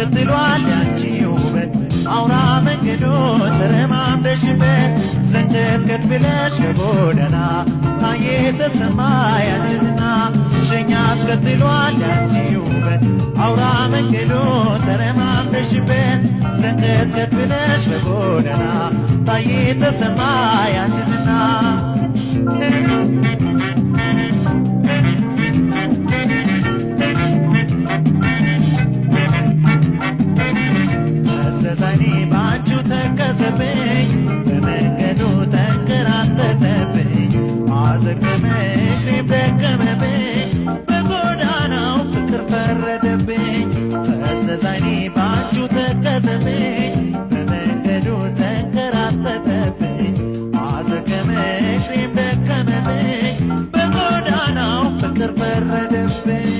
አስከትሏል ያንቺ ውበት አውራ መንገዶ ተረማምደሽበት ዘንቀጥቀጥ ብለሽ በጎዳና ታየ ተሰማ ያንቺ ዝና ሸኛ አስከትሏል ያንቺ ውበት አውራ መንገዶ ተረማምደሽበት ዘንቀጥቀጥ ብለሽ በጎዳና ታየ ተሰማ ያንቺ ዝና ፈሰሰኝ ባንቺው ተከዘብኝ በመንገዱ ተንከራተተብኝ አዘገመ እግሬም ደከመብኝ በጎዳናው ፍቅር ፈረደብኝ ፈሰሰኝ ባንቺው ተከዘብኝ በመንገዱ ተንከራተተብኝ አዘገመ እግሬም ደከመብኝ በጎዳናው ፍቅር ፈረደብኝ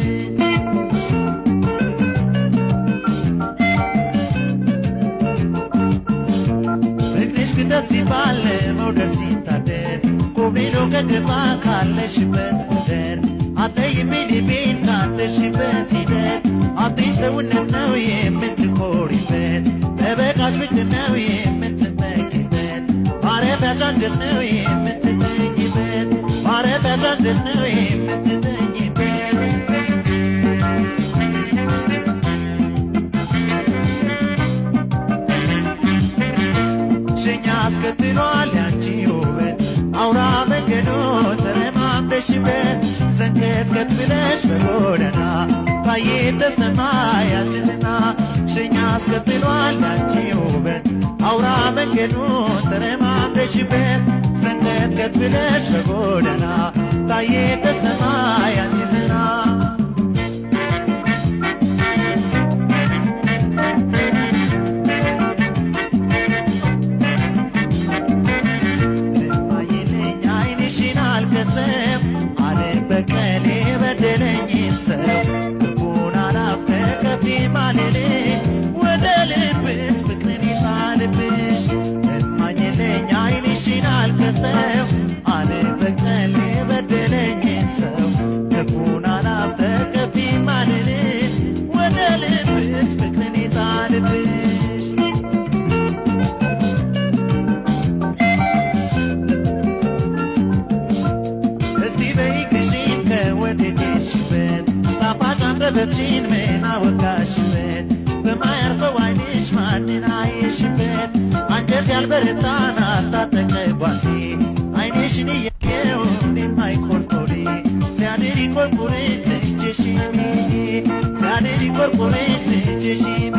ክተት ሲባል መውደድ ሲታደር ጎብኔዶ ከገባ ካለሽበት ምድር አጠይሜ ልቤን ካለሽበት ሂደር አጥኝ ሰውነት ነው የምትኮሪበት ጠበቃሽ ፍቅር ነው የምትመኪበት ማረፊያ ሳንጀት ነው የምትተኝበት ማረፊያ ሳንጀት ነው የምትተኝበት ሸኛ አስከትሏል ያንቺ ውበት አውራ መንገዶ ተረማምደሽበት ዘንቀጥቀጥ ብለሽ በጎዳና ታየ ተሰማ ያንቺ ዝና ሸኛ አስከትሏል ያንቺ ውበት አውራ መንገዶ ተረማምደሽበት ዘንቀጥቀጥ ብለሽ በጎዳና ታየ ተሰማ ያንቺ ዝና በቀሌ በደለኝ ሰው ልቡን አላፍ ከፊ ማልልኝ ወደ ልብሽ ፍቅርን ይጣልብሽ እማኝልኝ ዓይንሽን አልከሰው አለ በቀሌ በደለኝ ሰው ልቡን አላፍ ከፊ ማልልኝ ወደ ልብሽ ፍቅርን ይጣልብሽ እስቲ በይግሽ ወደደሽበት ጣፋጭ አንደበትሽን ምን አወጋሽበት በማያርፈው ዓይንሽ ማንን አየሽበት አንጀት ያልበረታን አልታጠቀባቴ ዓይንሽን እያየው እኔም አይቆርጦሬ ሲያድር ይቆርቁርሽ ትቼሽሚ ሲያድር ይቆርቁርሽ ትቼሽሚ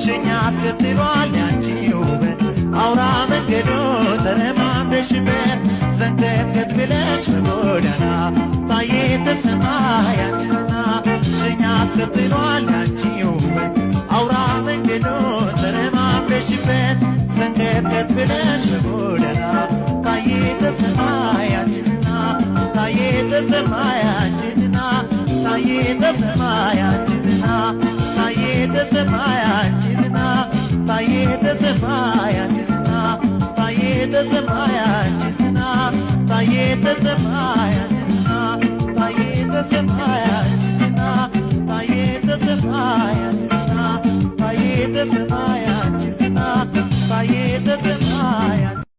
ሸኛ አስከትሏል ያንቺ ውበት አውራ መንገዶ ተረማምደሽበት ዘንቀጥቀጥ ብለሽ በጎዳና ታየ ተሰማ ያንቺ ዝና ሸኛ አስከትሏል ያንቺ ውበት አውራ መንገዶ ተረማምደሽበት ዘንቀጥቀጥ ብለሽ በጎዳና ታየ ተሰማ ያንቺ ዝና ታየ ተሰማ ያንቺ ዝና ታየ ተሰማ ያንቺ ዝና ታየ ተሰማ ያንቺ ዝና ታየ ተሰማ ያንቺ ዝና ታየ ተሰማ ያንቺ ዝና ታየ ተሰማ ያንቺ ዝና ታየ ተሰማ ያንቺ